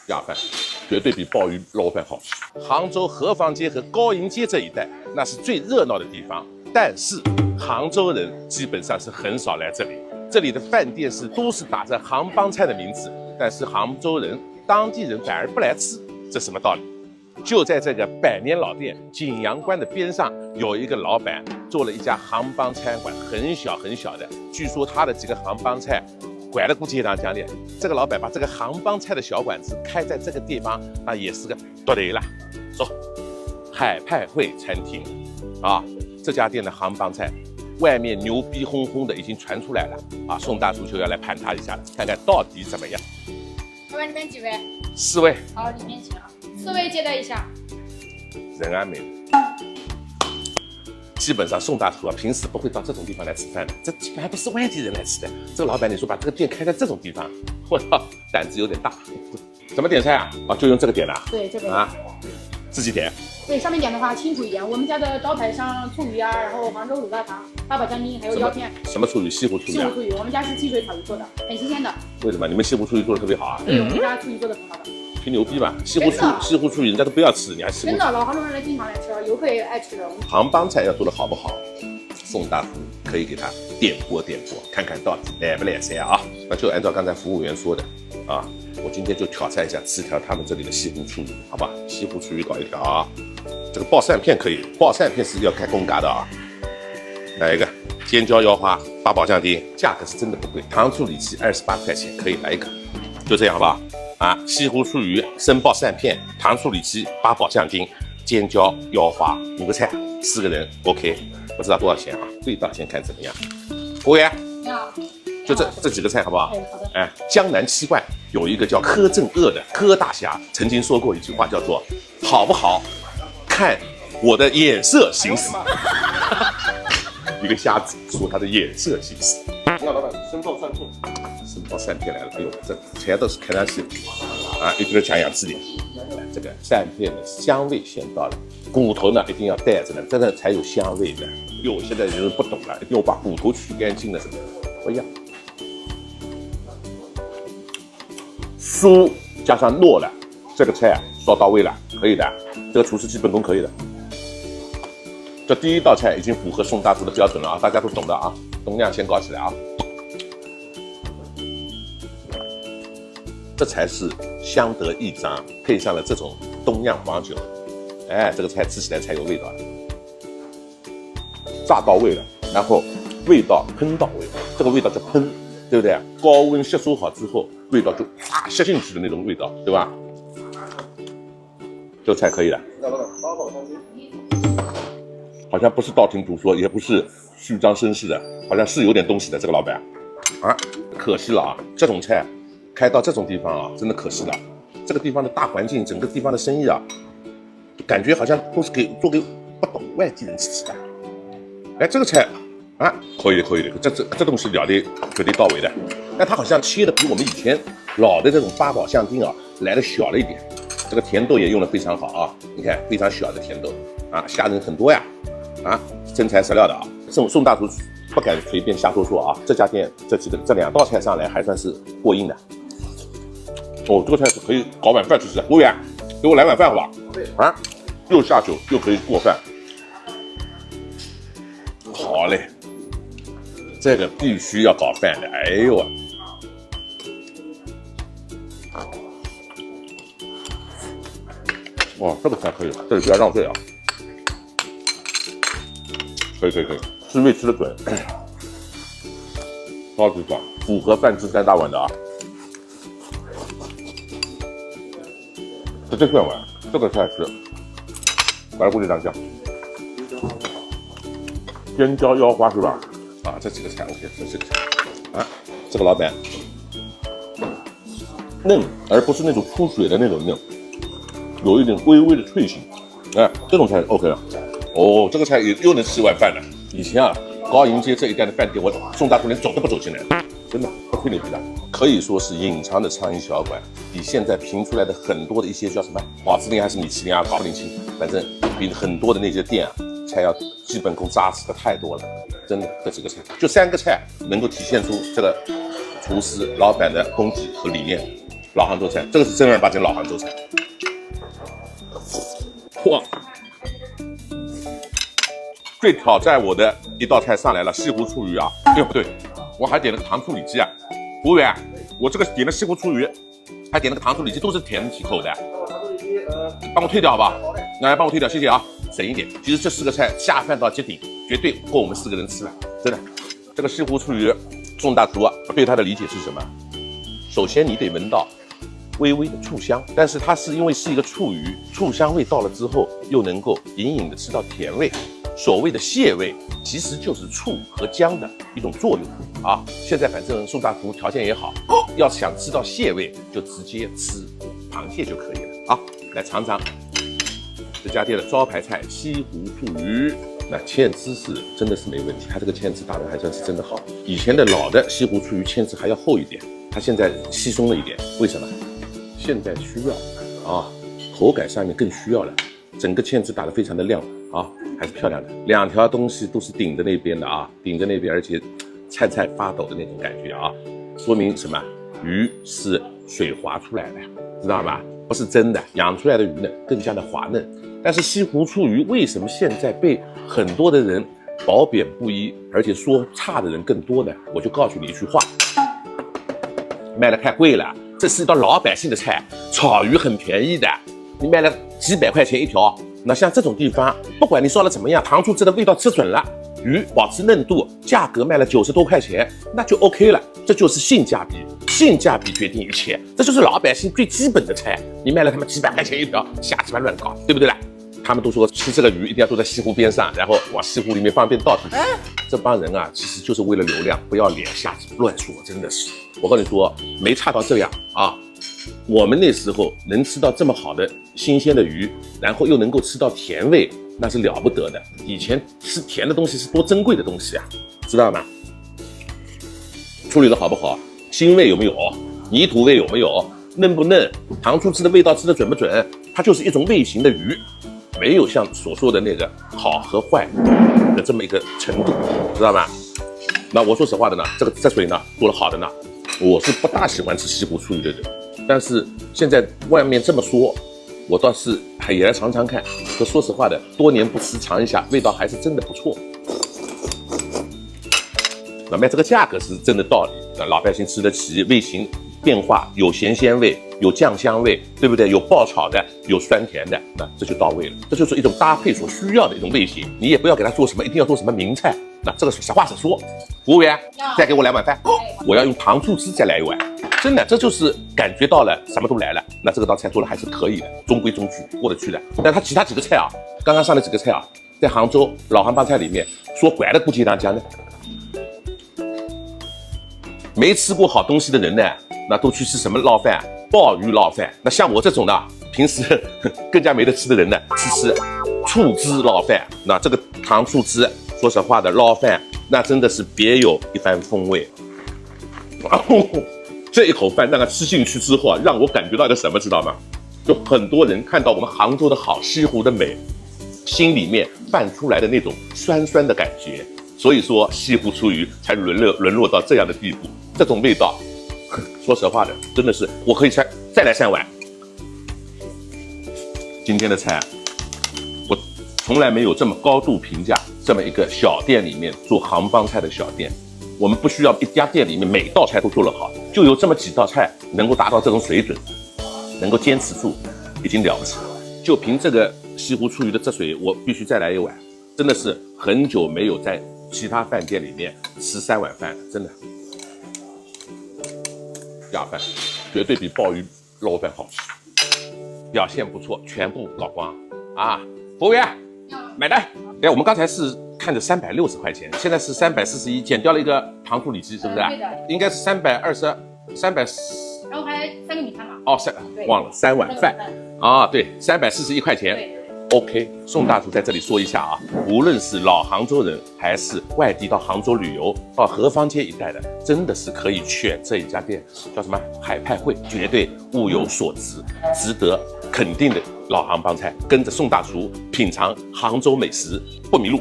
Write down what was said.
鸭饭，绝对比鲍鱼捞饭好吃。杭州河坊街和高营街这一带，那是最热闹的地方，但是杭州人基本上是很少来这里。这里的饭店都是打着杭帮菜的名字，但是杭州人、当地人反而不来吃，这什么道理？就在这个百年老店景阳关的边上，有一个老板做了一家杭帮餐馆，很小很小的。据说他的几个杭帮菜，拐了估计当讲的。这个老板把这个杭帮菜的小馆子开在这个地方，那也是个独雷了。走，海派会餐厅啊，这家店的杭帮菜，外面牛逼哄哄的已经传出来了啊！宋大足球要来盘他一下了，看看到底怎么样。老板，你们几位？4位。好，里面请啊。4位接待一下。人啊没了。基本上宋大厨啊，平时不会到这种地方来吃饭的，这基本上都是外地人来吃的。这个老板，你说把这个店开在这种地方，我操，胆子有点大。怎么点菜啊？啊，就用这个点的。对，这个啊，自己点。对，上面点的话清楚一点。我们家的招牌像醋鱼啊，然后杭州卤大肠、八宝酱丁，还有腰片。什么醋鱼？西湖醋鱼。西湖醋鱼，我们家是积水草鱼做的，很新鲜的。为什么？你们西湖醋鱼做的特别好啊？对，我们家醋鱼做的很好的。吹牛逼吧？西湖醋鱼人家都不要吃，你还西湖？真的，老杭州人来经常来吃，游客也爱吃的。杭帮菜要做的好不好？宋大厨可以给他点拨，看看到底来不来菜啊？那就按照刚才服务员说的啊，我今天就挑战一下，吃一条他们这里的西湖醋鱼，好吧？西湖醋鱼搞一条啊。这个爆扇片可以，爆扇片是要开公嘎的啊。来一个尖椒腰花、八宝酱丁，价格是真的不贵，糖醋里脊28块钱，可以来一个，就这样好不好？啊，西湖醋鱼、生爆扇片、糖醋里脊、八宝酱丁、尖椒腰花，5个菜，4个人 OK， 不知道多少钱啊？味道先看怎么样。服务员，你好，就这几个菜好不好？好的。哎，江南七怪有一个叫柯镇恶的柯大侠，曾经说过一句话，叫做“好不好，看我的眼色行事”。一个瞎子说他的眼色行事。你好，老板，生爆蒜片。生爆扇片来了，哎呦，这全都是开山西啊，一定要讲养吃点。这个扇片的香味先到了，骨头呢一定要带着呢，这个才有香味的。有现在人不懂了，一定要把骨头取干净的，不一样。酥加上糯了，这个菜啊烧到位了，可以的，这个厨师基本功可以的。这第一道菜已经符合宋大厨的标准了啊，大家都懂的啊，动量先搞起来啊。这才是相得益彰，配上了这种东酿黄酒，哎，这个菜吃起来才有味道了。炸到位了，然后味道喷到位，这个味道叫喷，对不对？高温吸收好之后，味道就啪吸进去的那种味道，对吧？这个菜可以的。好像不是道听途说，也不是虚张声势的，好像是有点东西的这个老板啊，可惜了啊，这种菜开到这种地方啊，真的可惜了。这个地方的大环境，整个地方的生意啊，感觉好像都是做给不懂外地人吃的。哎，这个菜啊，可以的，这东西料的绝对到位的。但它好像切的比我们以前老的这种八宝酱丁啊来的小了一点。这个甜豆也用的非常好啊，你看非常小的甜豆啊，虾仁很多呀。啊，真材实料的啊！宋大厨不敢随便瞎说啊。这家店这2道菜上来还算是过硬的。哦，这个菜是可以搞碗饭吃的。服务员，给我来碗饭好吧？啊，又下酒又可以过饭。好嘞，这个必须要搞饭的。哎呦啊！哇，这个菜可以，这里不要浪费啊。可以，吃味吃得准，超级爽，符合饭吃3大碗的啊。这碗，这个菜是白骨力当酱，尖椒腰花是吧？啊，这几个菜 OK， 这几个菜啊，这个老板嫩，而不是那种出水的那种嫩，有一点微微的脆性，哎，这种菜 OK 了。哦，这个菜又能吃碗饭了。以前啊，高营街这一带的饭店，我宋大厨连走都不走进来，真的不吹牛逼的，可以说是隐藏的苍蝇小馆，比现在评出来的很多的一些叫什么宝芝林还是米其林啊，搞不清，反正比很多的那些店啊，菜要基本功扎实的太多了。真的，这几个菜就3个菜能够体现出这个厨师老板的功底和理念。老杭州菜，这个是正儿八经老杭州菜。哇！最挑战我的一道菜上来了，西湖醋鱼啊！哎呦不对，我还点了个糖醋里脊啊！服务员，我这个点了西湖醋鱼，还点了个糖醋里脊，都是甜体口的。帮我退掉好吧？来，帮我退掉，谢谢啊，省一点。其实这4个菜下饭到极顶，绝对够我们4个人吃了，真的。这个西湖醋鱼，宋大厨啊，对它的理解是什么？首先你得闻到微微的醋香，但是它是因为是一个醋鱼，醋香味到了之后，又能够隐隐的吃到甜味。所谓的蟹味，其实就是醋和姜的一种作用啊。现在反正宋大厨条件也好，要想吃到蟹味，就直接吃螃蟹就可以了啊。来尝尝这家店的招牌菜西湖醋鱼。那芡汁是真的是没问题，它这个芡汁打得还算是真的好。以前的老的西湖醋鱼芡汁还要厚一点，它现在稀松了一点，为什么？现在需要啊，口感上面更需要了。整个芡汁打得非常的亮啊，还是漂亮的。2条东西都是顶着那边的啊，顶着那边，而且颤颤发抖的那种感觉啊，说明什么？鱼是水滑出来的，知道吧？不是真的，养出来的鱼呢更加的滑嫩。但是西湖醋鱼为什么现在被很多的人褒贬不一，而且说差的人更多呢？我就告诉你一句话：卖得太贵了。这是一道老百姓的菜，炒鱼很便宜的，你卖了几百块钱一条。那像这种地方，不管你烧的怎么样，糖醋汁的味道吃准了，鱼保持嫩度，价格卖了90多块钱，那就 OK 了。这就是性价比，性价比决定一切，这就是老百姓最基本的菜。你卖了他们几百块钱一条，瞎鸡巴乱搞，对不对啦？他们都说吃这个鱼一定要坐在西湖边上，然后往西湖里面放便倒出去。这帮人啊，其实就是为了流量，不要脸，瞎鸡巴乱说，真的是。我跟你说，没差到这样啊。我们那时候能吃到这么好的新鲜的鱼，然后又能够吃到甜味，那是了不得的。以前吃甜的东西是多珍贵的东西啊，知道吗？处理的好不好？腥味有没有？泥土味有没有？嫩不嫩？糖醋汁的味道吃的准不准？它就是一种味型的鱼，没有像所说的那个好和坏的这么一个程度，知道吗？那我说实话的呢，这水呢做的好的呢，我是不大喜欢吃西湖醋鱼的人。但是现在外面这么说，我倒是也来尝尝看。可说实话的，多年不吃，尝一下，味道还是真的不错。那卖这个价格是真的道理，老百姓吃得起，味型变化，有咸鲜味，有酱香味，对不对？有爆炒的，有酸甜的，那这就到位了。这就是一种搭配所需要的一种味型。你也不要给它做什么，一定要做什么名菜。那这个实话实说。服务员，再给我2碗饭，我要用糖醋汁再来1碗。真的，这就是感觉到了什么都来了。那这个道菜做的还是可以的，中规中矩，过得去的。但它其他几个菜啊，刚刚上的几个菜啊，在杭州老杭帮菜里面说拐的估计大家呢，没吃过好东西的人呢，那都去吃什么捞饭？鲍鱼捞饭。那像我这种的，平时更加没得吃的人呢，吃醋汁捞饭。那这个糖醋汁，说实话的捞饭，那真的是别有一番风味。这一口饭让他吃进去之后啊，让我感觉到的什么知道吗？就很多人看到我们杭州的好，西湖的美，心里面泛出来的那种酸酸的感觉。所以说西湖醋鱼才沦落到这样的地步，这种味道，说实话的，真的是我可以再来3碗。今天的菜，我从来没有这么高度评价这么一个小店里面做杭帮菜的小店。我们不需要一家店里面每道菜都做得好，就有这么几道菜能够达到这种水准，能够坚持住，已经了不起了。就凭这个西湖醋鱼的汁水，我必须再来1碗。真的是很久没有在其他饭店里面吃3碗饭了，真的下饭，绝对比鲍鱼捞饭好吃。表现不错，全部搞光啊！服务员，买单。哎，我们刚才是看着360块钱，现在是341，减掉了一个糖醋里脊，是不是？对的。应该是320，然后还3个米饭嘛。哦，忘了3碗饭啊，对，341块钱。对。OK， 宋大厨在这里说一下啊，无论是老杭州人还是外地到杭州旅游到河坊街一带的，真的是可以选这一家店，叫什么海派会，绝对物有所值，值得肯定的老杭帮菜。跟着宋大厨品尝杭州美食，不迷路。